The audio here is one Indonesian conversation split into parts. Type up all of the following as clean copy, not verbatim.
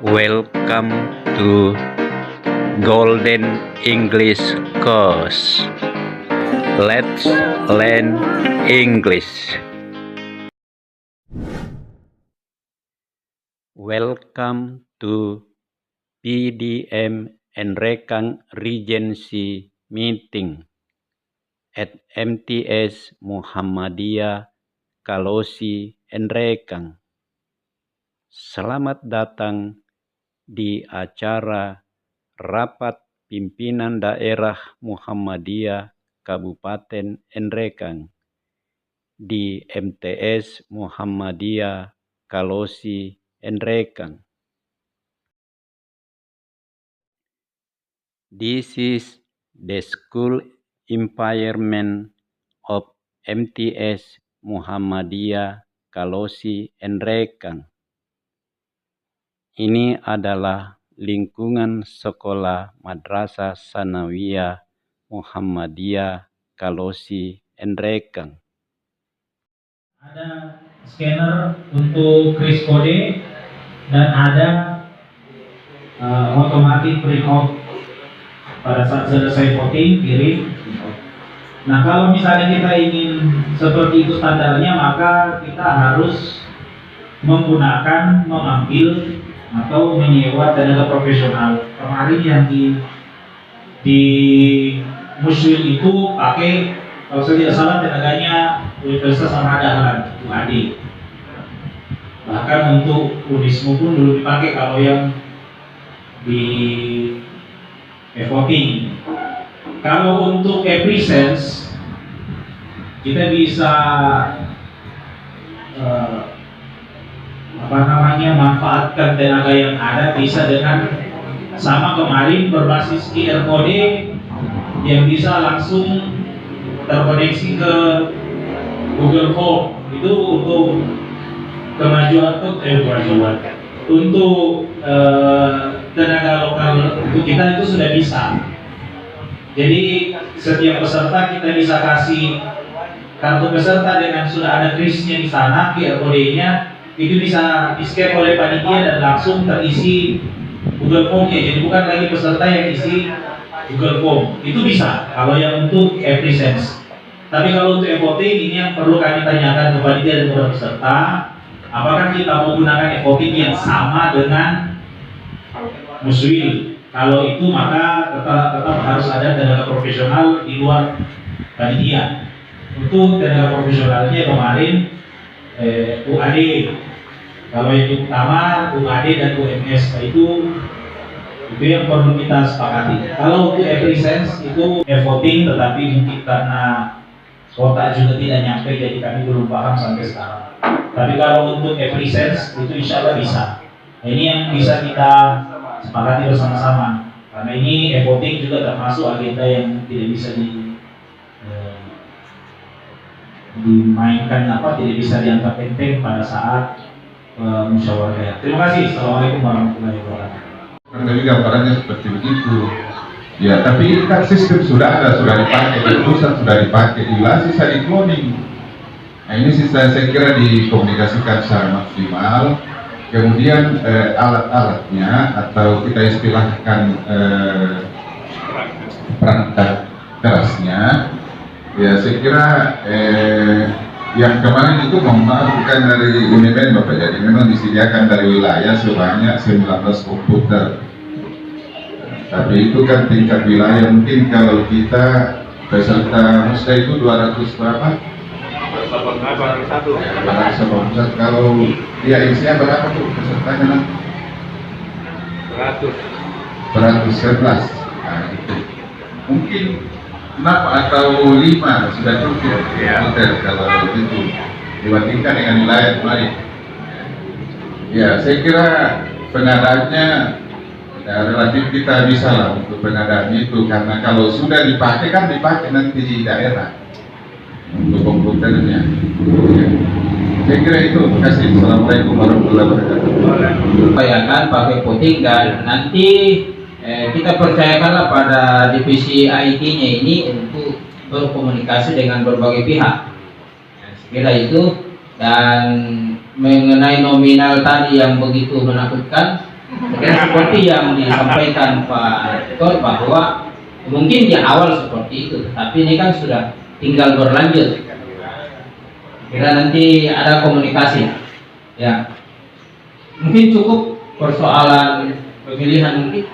Welcome to Golden English Course. Let's learn English. Welcome to PDM Enrekang Regency meeting at MTS Muhammadiyah Kalosi Enrekang. Selamat datang di acara Rapat Pimpinan Daerah Muhammadiyah Kabupaten Enrekang di MTS Muhammadiyah Kalosi Enrekang. This is the school environment of MTS Muhammadiyah Kalosi Enrekang. Ini adalah lingkungan sekolah Madrasah Sanawiyah Muhammadiyah Kalosi Enrekang. Ada scanner untuk kris kode dan ada otomatis print out pada saat selesai voting kirim. Nah, kalau misalnya kita ingin seperti itu standarnya, maka kita harus mengambil atau menyewa tenaga profesional. Kemarin yang di Muswil itu pakai, kalau saya tidak salah, tenaganya Universitas Al-Madahran, UAD. Bahkan untuk Unismu pun dulu dipakai kalau yang di voting. Kalau untuk e-presence kita bisa manfaatkan tenaga yang ada, bisa dengan sama kemarin berbasis QR code yang bisa langsung terkoneksi ke Google Form. Itu untuk kemajuan untuk tenaga lokal untuk kita itu sudah bisa. Jadi setiap peserta kita bisa kasih kartu peserta dengan sudah ada krisnya di sana, QR code-nya itu bisa di-scan oleh panitia dan langsung terisi Google Form-nya. Jadi bukan lagi peserta yang isi Google Form. Itu bisa kalau yang untuk e-presence. Tapi kalau untuk e-voting, ini yang perlu kami tanyakan ke panitia dan kepada peserta, apakah kita mau gunakan e-voting yang sama dengan Muswil? Kalau itu maka tetap harus ada tenaga profesional di luar panitia. Untuk tenaga profesionalnya kemarin UAD. Kalau yang utama UAD dan UMS itu yang perlu kita sepakati. Kalau untuk e-presence itu e-voting, tetapi mungkin karena kota juga tidak nyampe, jadi kami belum paham sampai sekarang. Tapi kalau untuk e-presence itu insya Allah bisa. Nah, ini yang bisa kita sepakati bersama-sama. Karena ini e-voting juga termasuk agenda yang tidak bisa dimainkan, tidak bisa dianggap enteng pada saat musyawarah. Terima kasih. Assalamualaikum warahmatullahi wabarakatuh. Dari gambarannya seperti begitu. Ya, tapi kan sistem sudah ada, sudah dipakai, di pusat sudah dipakai, di wilayah sisa di cloning. Nah, ini saya kira dikomunikasikan secara maksimal. Kemudian alat-alatnya atau kita istilahkan perangkat kerasnya, ya saya kira yang kemarin itu bukan dari Unimen Bapak, jadi memang disediakan dari wilayah sebanyak 19 komputer. Tapi itu kan tingkat wilayah, mungkin kalau kita peserta musda itu 200 berapa? 281. Kalau dia isinya berapa tuh pesertanya nanti? 111. Nah, itu. Mungkin 6 atau 5 sudah cukup hotel kalau itu dibandingkan dengan wilayah lain. Ya, saya kira pengadaannya relatif kita bisa lah untuk pengadaan itu, karena kalau sudah dipakai kan dipakai nanti di daerah untuk komputernya. Ya. Saya kira itu. Terima kasih. Assalamualaikum warahmatullahi wabarakatuh. Bayangkan pakai voting dan nanti kita percayakanlah pada divisi IT-nya ini untuk berkomunikasi dengan berbagai pihak. Sekira itu. Dan mengenai nominal tadi yang begitu menakutkan, Seperti yang disampaikan Pak Rektor bahwa mungkin di awal seperti itu, tapi ini kan sudah tinggal berlanjut. Kira nanti ada komunikasi, ya. Mungkin cukup persoalan pemilihan mungkin.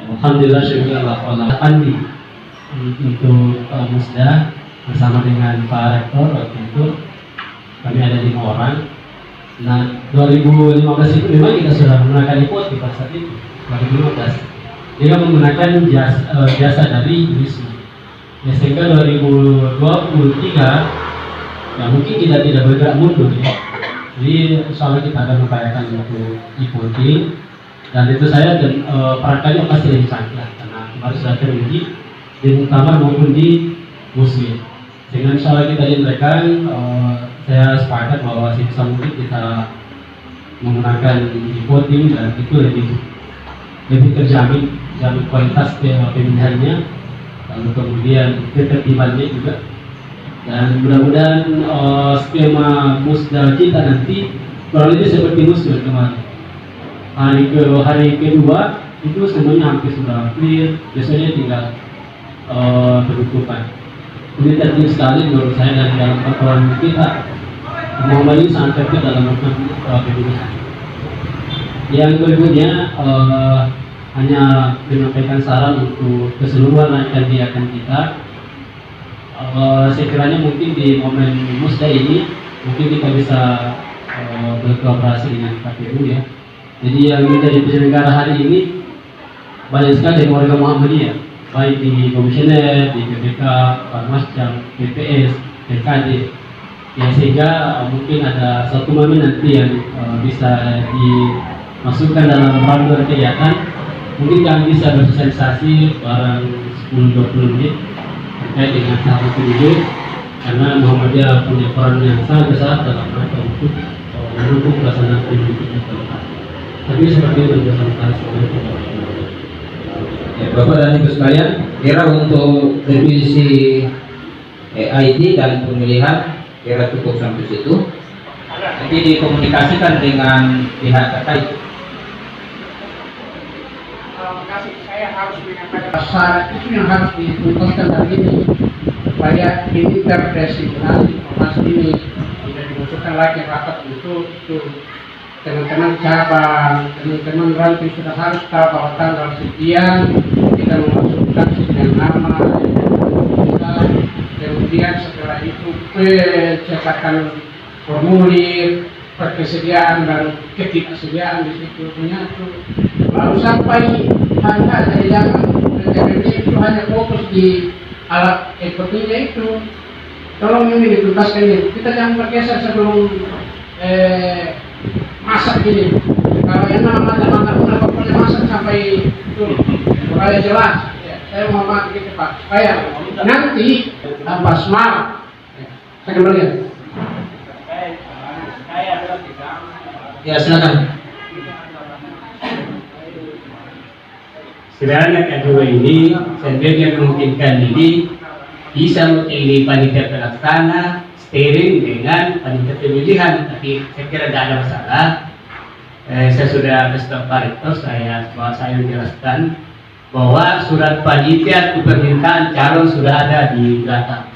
Alhamdulillah, syukurlah Andi untuk Musda bersama dengan Pak Rektor. Waktu itu kami ada 5 orang. Nah, 2015 itu memang kita sudah menggunakan IPOT di pasar itu 2015. Dia menggunakan jasa dari Wisnu. Ya, sehingga 2023 ya mungkin kita tidak bergerak mundur ya. Jadi insya Allah kita akan mengupayakan untuk e-voting, dan itu saya dan perangkatnya pasti lebih canggih karena kemarin sudah teruji di muktamar maupun di muslim. Sehingga insya Allah kita diberikan, saya sepakat bahwa sebisa mungkin kita menggunakan e-voting, dan itu lebih terjamin kualitas pemilihannya, lalu kemudian ketertibannya juga. Dan mudah-mudahan skema musda kita nanti kurang lebih seperti musda kemarin. Hari kedua itu semuanya hampir sudah clear, biasanya tinggal penutupan. Ini tertib sekali menurut saya, dan dalam peraturan kita Muhammadiyah sangat tertib dalam melakukan pemilihan. Yang berikutnya hanya menyampaikan saran untuk keseluruhan rakyat kita. Sekiranya mungkin di momen musda ini mungkin kita bisa berkooperasi dengan KPU ya. Jadi yang menjadi penyelenggara hari ini banyak sekali dari warga Muhammadiyah, baik di komisioner, di PPK, Panwascam, PPS, PKD. Ya, sehingga mungkin ada satu momen nanti yang bisa dimasukkan dalam panduan kegiatan. Mungkin kami bisa bersosialisasi barang 10-20 menit terkait dengan tahap penduduk, karena Muhammadiyah punya peran yang sangat besar dalam rangka untuk mendukung pelaksanaan penduduknya ke depan. Tapi seperti itu bersama Ya, Bapak dan Ibu sekalian, kira untuk revisi ID dan pemilihan kira cukup sampai situ. Nanti dikomunikasikan dengan pihak terkait. Saya harus menyampaikan syarat itu yang harus dituntaskan hari ini supaya interpretasi informasi ini tidak dimunculkan lagi rapat itu teman-teman cabang, teman-teman ranting sudah harus tahu bahwa tanggal sekian kita memasukkan sekian nama, kemudian setelah itu pencetakan formulir, persediaan dan ketidaksediaan di situ menyatu, lalu sampai hanya jangan itu hanya fokus di alat ekonominya itu. Tolong ini dituntaskan ini. Kita jangan bergeser sebelum masak ini. Kalau yang nama pokoknya masak sampai itu supaya jelas. Ya, saya mau gitu Pak, supaya nanti tanpa semangat. Saya kembali. Ya, silakan. Sebenarnya kedua ini sebenarnya memungkinkan ini bisa mewakili panitia pelaksana steering dengan panitia pemilihan, tapi saya kira tidak ada masalah. Saya sudah kasih tahu Pak Rektor, saya menjelaskan bahwa surat panitia untuk permintaan calon sudah ada di belakang.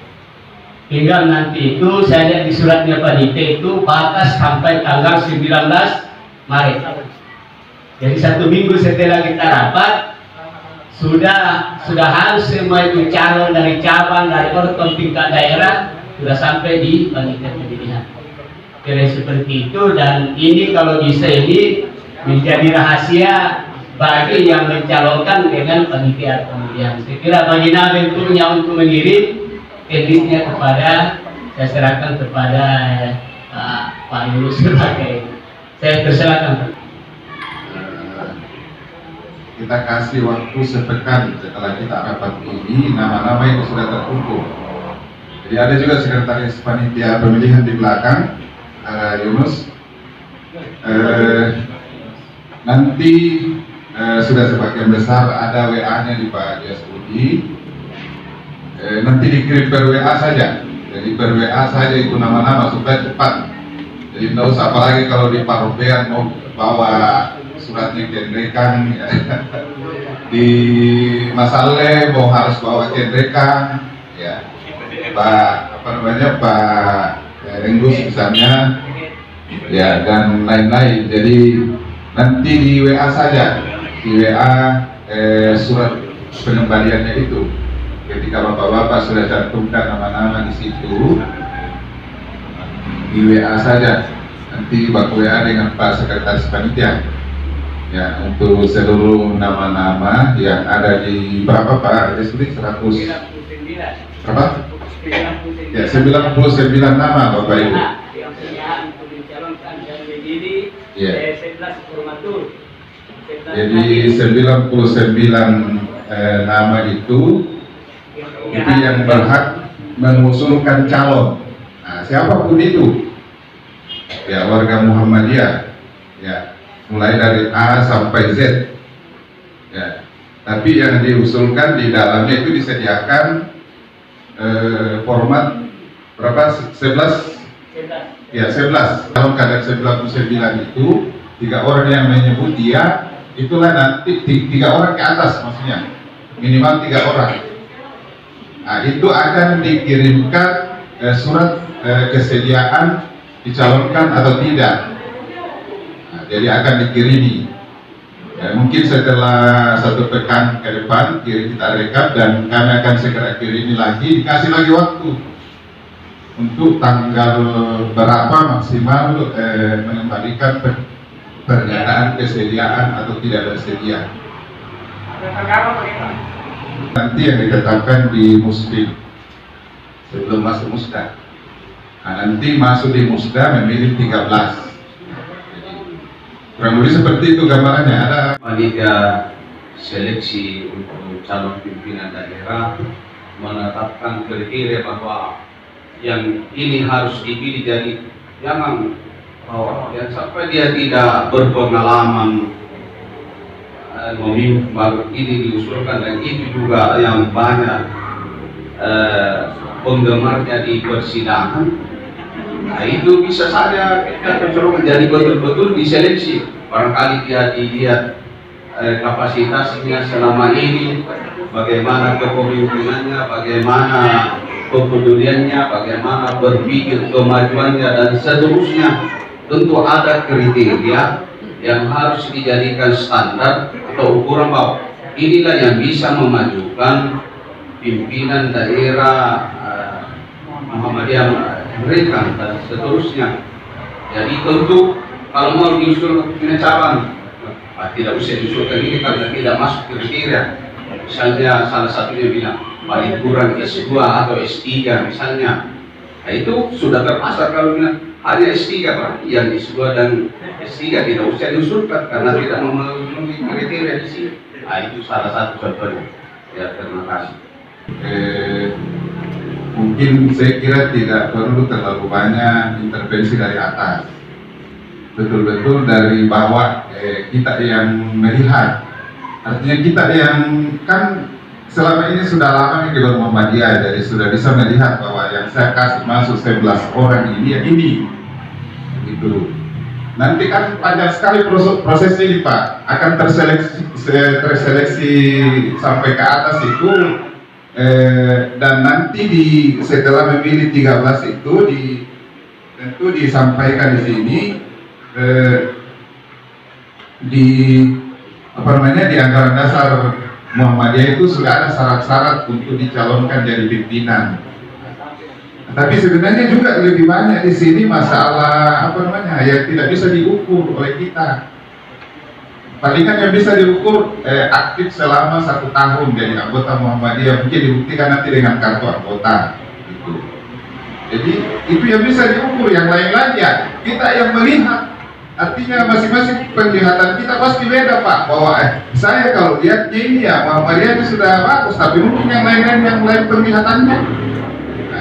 Tinggal nanti itu saya lihat di suratnya panitia itu batas sampai tanggal 19 Maret. Jadi 1 minggu setelah kita rapat sudah harus semua itu calon dari cabang, dari ortom tingkat daerah sudah sampai di panitia pemilihan. Kira seperti itu, dan ini kalau bisa ini menjadi rahasia bagi yang mencalonkan dengan panitia pemilihan. Saya kira bagi bentuknya untuk mengirim teknisnya kepada, saya serahkan kepada Pak Yunus sebagai, saya persilakan. Kita kasih waktu sepekan setelah kita rapat ini, nama-nama yang sudah terkumpul. Jadi ada juga sekretaris panitia pemilihan di belakang, Yunus. Nanti sudah sebagian besar ada WA-nya di Pak Yasudi. Nanti dikirim per WA saja. Jadi per WA saja itu nama-nama supaya cepat Jadi tidak usah, apalagi kalau di paropean mau bawa suratnya kendekan, ya. Di Masale mau harus bawa kendekan, ya. Pak Enggus misalnya, ya, dan lain-lain. Jadi nanti di WA saja, di WA surat pengembaliannya itu. Ketika bapak-bapak sudah cantumkan nama-nama di situ, di WA saja. Nanti baku WA dengan Pak Sekretaris Panitia, ya, untuk seluruh nama-nama yang ada di berapa Pak? Ada 100 berapa? Ya, 99 nama Bapak Ibu. Ya. Jadi 99 nama itu yang berhak mengusulkan calon. Nah, siapapun itu, ya, warga Muhammadiyah, ya, mulai dari A sampai Z, ya. Tapi yang diusulkan di dalamnya itu disediakan format berapa? 11? Ya, 11. Kalau kadar 99 itu 3 orang yang menyebut dia, itulah nanti 3 orang ke atas, maksudnya minimal 3 orang. Nah, itu akan dikirimkan surat kesediaan dicalonkan atau tidak. Nah, jadi akan dikirimi. Ya, mungkin setelah 1 pekan ke depan kita rekap dan kami akan segera kirimi lagi, dikasih lagi waktu untuk tanggal berapa maksimal mengembalikan pernyataan kesediaan atau tidak bersedia. Nanti yang ditetapkan di Muslim sebelum masuk Musda. Nah, nanti masuk di Musda memilih 13. Kurang lebih seperti itu gambarannya. Ada panitia seleksi untuk calon pimpinan daerah menetapkan kriteria bahwa yang ini harus dipilih, jadi jangan yang sampai dia tidak berpengalaman memimpin baru ini diusulkan, dan itu juga yang banyak penggemarnya di persidangan. Nah, itu bisa saja kita kecolongan, jadi betul-betul diseleksi. Barangkali dia dilihat kapasitasnya selama ini, bagaimana kepemimpinannya, bagaimana kepeduliannya, bagaimana berpikir kemajuannya, dan seterusnya. Tentu ada kriteria yang harus dijadikan standar atau ukuran bahwa inilah yang bisa memajukan pimpinan daerah Muhammadiyah mereka dan seterusnya. Jadi tentu kalau mau diusul pimpinan cabang, tidak usah diusulkan ini karena tidak masuk kriteria. Misalnya salah satunya bilang paling kurang S2 atau S3 misalnya. Nah, itu sudah terpasar. Kalau bilang hanya S3 Pak, yang S2 dan S3 tidak usah diusulkan karena tidak memenuhi kriteria di sini. Nah, itu salah satu contohnya. Ya, terima kasih. Mungkin saya kira tidak perlu terlalu banyak intervensi dari atas. Betul-betul dari bawah, kita yang melihat. Artinya kita yang kan selama ini sudah lama nih di Muhammadiyah, jadi sudah bisa melihat bahwa yang saya kasih masuk 11 orang ini ya ini, gitu. Nanti kan panjang sekali proses ini Pak, akan terseleksi sampai ke atas itu, dan nanti setelah memilih 13 itu tentu disampaikan di sini di di anggaran dasar Muhammadiyah itu sudah ada syarat-syarat untuk dicalonkan jadi pimpinan. Tapi sebenarnya juga lebih banyak di sini masalah yang tidak bisa diukur oleh kita. Palingan yang bisa diukur aktif selama 1 tahun jadi anggota Muhammadiyah, mungkin dibuktikan nanti dengan kartu anggota. Gitu. Jadi itu yang bisa diukur, yang lain-lain ya kita yang melihat. Artinya masing-masing penglihatan kita pasti beda Pak, bahwa saya kalau lihatnya ini ya Muhammadiyah itu sudah bagus, tapi mungkin yang lain penglihatannya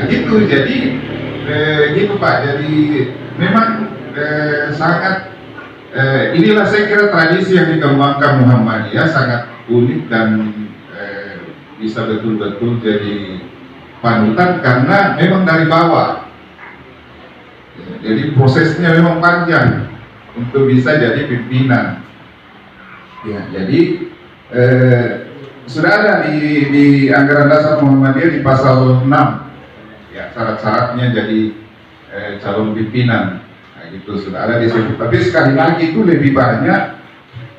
gitu. Jadi gitu Pak, jadi memang sangat inilah saya kira tradisi yang dikembangkan Muhammadiyah sangat unik dan bisa betul-betul jadi panutan karena memang dari bawah. Jadi prosesnya memang panjang untuk bisa jadi pimpinan. Ya, jadi sudah ada di anggaran dasar Muhammadiyah di pasal 6 ya, syarat-syaratnya jadi calon pimpinan. Nah, gitu sudah ada di situ. Tapi sekali lagi itu lebih banyak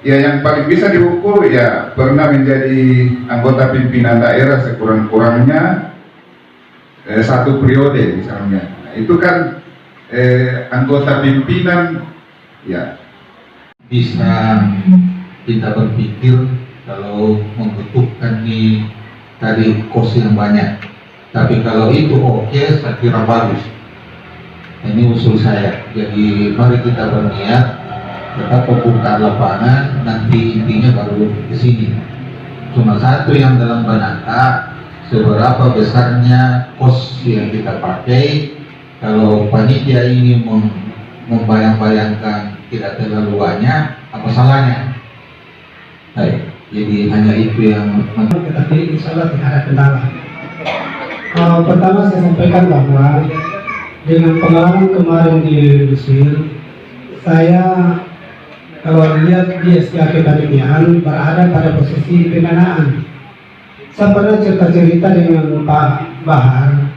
ya, yang paling bisa diukur ya pernah menjadi anggota pimpinan daerah sekurang-kurangnya 1 periode misalnya. Nah, itu kan anggota pimpinan ya. Bisa kita berpikir kalau membutuhkan nih tadi kos yang banyak, tapi kalau itu oke, saya kira bagus. Ini usul saya. Jadi mari kita berniat tetap membuka lapangan, nanti intinya baru ke sini. Cuma satu yang dalam benaka, seberapa besarnya kos yang kita pakai. Kalau panitia ini membayang-bayangkan tidak terlalu banyak, apa salahnya? Baik, jadi hanya itu yang Tetapi insya Allah tidak ada kendala. Pertama saya sampaikan bahwa dengan pengalaman kemarin di Mesir, saya kalau lihat di SK kepanitiaan berada pada posisi pendanaan. Saya pernah cerita dengan Pak Bahar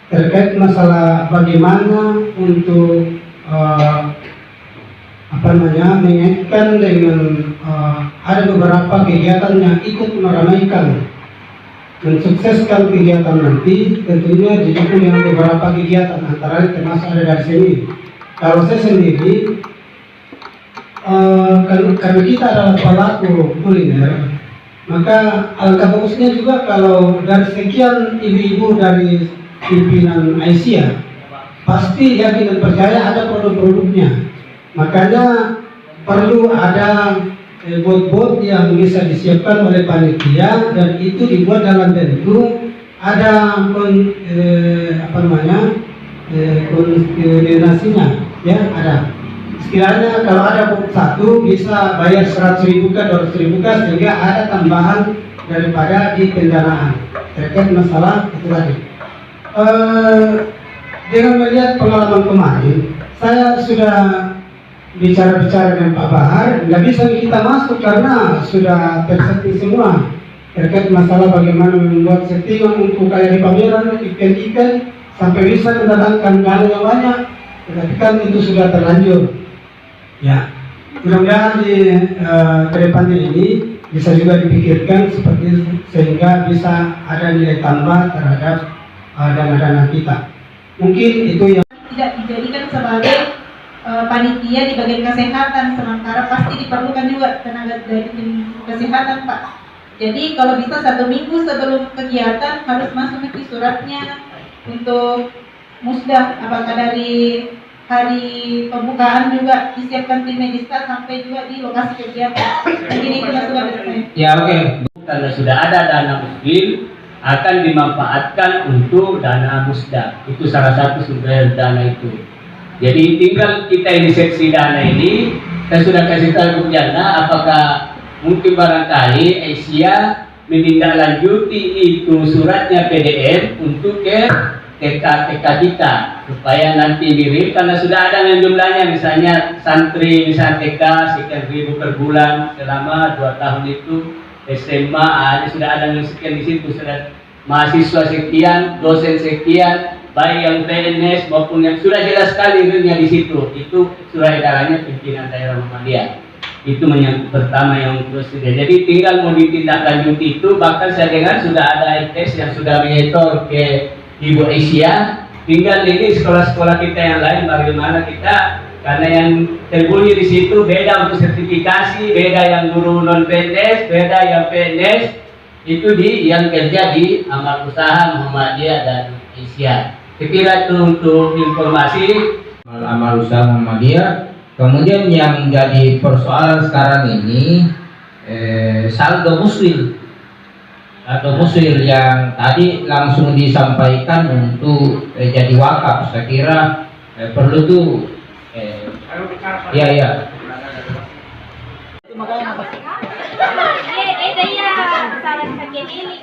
terkait masalah bagaimana untuk mengaitkan dengan ada beberapa kegiatan yang ikut meramaikan mensukseskan kegiatan nanti, tentunya didukung dengan beberapa kegiatan antara termasuk ada dari sini. Kalau saya sendiri karena kita adalah pelaku kuliner, maka alangkah bagusnya juga kalau dari sekian ibu-ibu dari pimpinan Aisyah pasti yakin dan percaya ada produk-produknya. Makanya perlu ada bot-bot yang bisa disiapkan oleh panitia dan itu dibuat dalam bentuk ada koordinasinya ya, ada. Sekiranya kalau ada bot satu bisa bayar 100.000 ke 200.000 sehingga ada tambahan daripada di pendanaan terkait masalah itu tadi. Dengan melihat pengalaman kemarin, saya sudah bicara-bicara dengan Pak Bahar, nggak bisa kita masuk karena sudah tersetting semua terkait masalah bagaimana membuat settingan untuk kayak di pameran ikan-ikan sampai bisa mendatangkan dana yang banyak, tetapi kan itu sudah terlanjur. Ya, mudah-mudahan di kedepannya ini bisa juga dipikirkan seperti itu sehingga bisa ada nilai tambah terhadap dana-dana kita. Mungkin itu yang tidak dijadikan sebagai panitia di bagian kesehatan, sementara pasti diperlukan juga tenaga dari kesehatan, Pak. Jadi kalau bisa 1 minggu sebelum kegiatan harus masuk nanti suratnya untuk musda, apakah dari hari pembukaan juga disiapkan tim medista sampai juga di lokasi kegiatan. Mungkin itu masukan dari saya. Ya, oke. Karena sudah ada dana muslim akan dimanfaatkan untuk dana musda. Itu salah satu sumber dana itu. Jadi tinggal kita ini seksi dana ini, saya sudah kasih tahu ke Jana apakah mungkin barangkali Asia menindaklanjuti itu suratnya PDF untuk ke TK kita supaya nanti mirip, karena sudah ada yang jumlahnya, misalnya santri misalnya TK sekian ribu per bulan selama 2 tahun itu, SMA sudah ada yang sekian di situ, sudah mahasiswa sekian, dosen sekian, baik yang PNS maupun yang sudah jelas sekali realnya di situ. Itu surat edarannya pimpinan daerah Muhammadiyah. Itu menyangkut pertama yang prosedur. Jadi tinggal mau ditindaklanjuti itu, bahkan saya dengar sudah ada tes yang sudah menyetor ke Ibu Asia. Tinggal ini sekolah-sekolah kita yang lain bagaimana kita, karena yang terbunyi di situ beda untuk sertifikasi, beda yang guru non PNS, beda yang PNS itu di yang kerja di amal usaha Muhammadiyah dan Asia. Sekira itu untuk informasi amal usaha Muhammadiyah. Kemudian yang menjadi persoalan sekarang ini saldo muswil atau muswil yang tadi langsung disampaikan untuk jadi wakaf. Saya kira perlu tuh ya. Iya, salah sakit ini.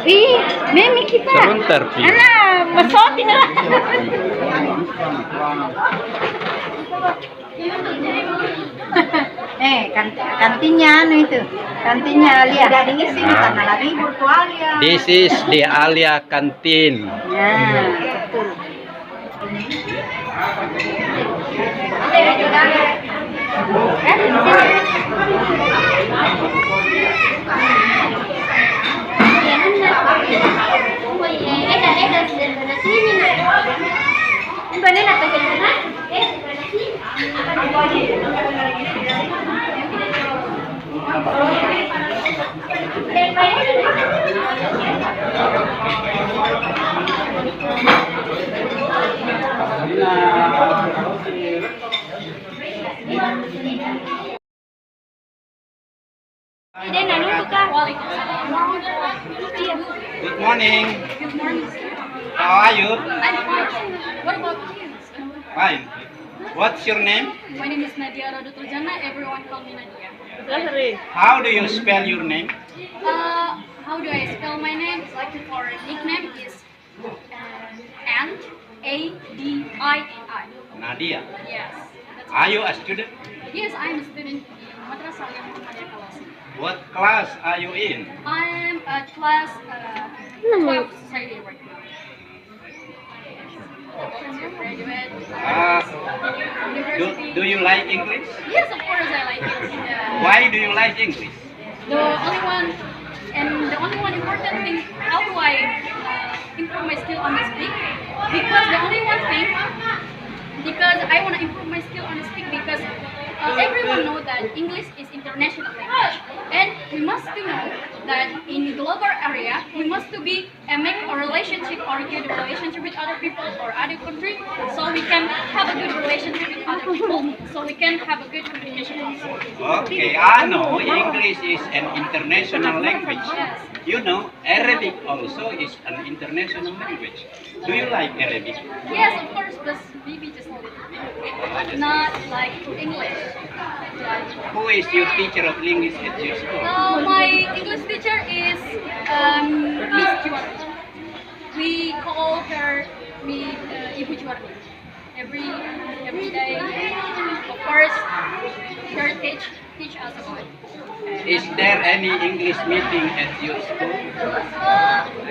Ih, Memi kita. Sebentar, Pi. Anak, mesotin lah. Kantinnya anu itu. Kantinnya Alia. Dari ngisi karena lagi burtu Alia. This is the Alia canteen. Nah, betul. Good morning. How are you? What about you? Fine. What's your name? My name is Nadia Radutul Jannah. Everyone call me Nadia. How do you spell your name? How do I spell my name? Like our nickname is N-A-D-I-N-I. Nadia. Yes. Are you a student? Yes, I'm a student in Madrasah Alia Muhammadiyah Kalosi. What class are you in? I'm at class 12 society right now. Graduate. Do you like English? Yes, of course I like it. Why do you like English? The only one important thing, how do I improve my skill on the speak? Because the only one thing, because I want to improve my skill on the speak because everyone knows that English is international language, and we must to know that in global area we must to be make a relationship or a good relationship with other people or other country, so we can have a good relationship with other people, so we can have a good communication. Okay, I know English is an international language. Yes. You know, Arabic also is an international language. Do you like Arabic? Yes, of course, but maybe just a little bit. Not like English. Who is your teacher of English at your school? My English teacher is Miss Juan. We call her meet Ibu Juwarni every day. Of course, her teach us about it. Is there any English meeting at your school?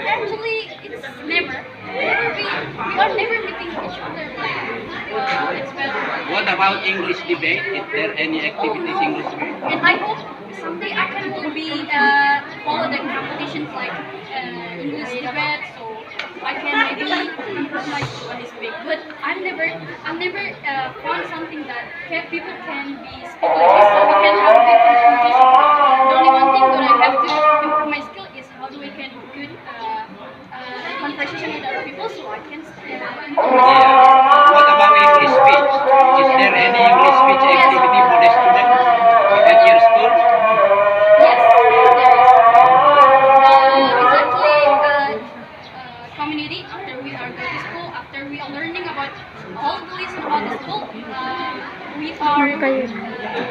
Actually, it's never. We are never meeting each other. It's better. What about English debate? Is there any activities English debate? And I hope someday I can will be follow the competitions like English debate, so I can maybe improve my skill on this big. But I've never found something that people can be speak like this, so we can have good communication. The only one thing that I have to improve my skill is how do I can good conversation with other people, so I can improve my skill. What about English speech? Is there any English speech activity for the students at your school? Yes, there is. It's actually community. After we are going to school, after we are learning about all the listen about the school, we are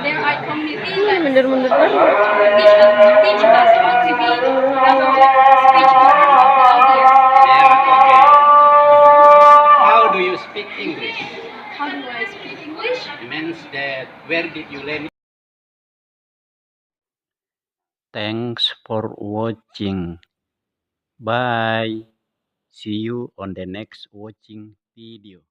there are community that teach us how to be have a good speech in front of the audience. Okay. How do you speak English? How do I speak English? It means that where did you learn it? Thanks for watching. Bye. See you on the next watching video.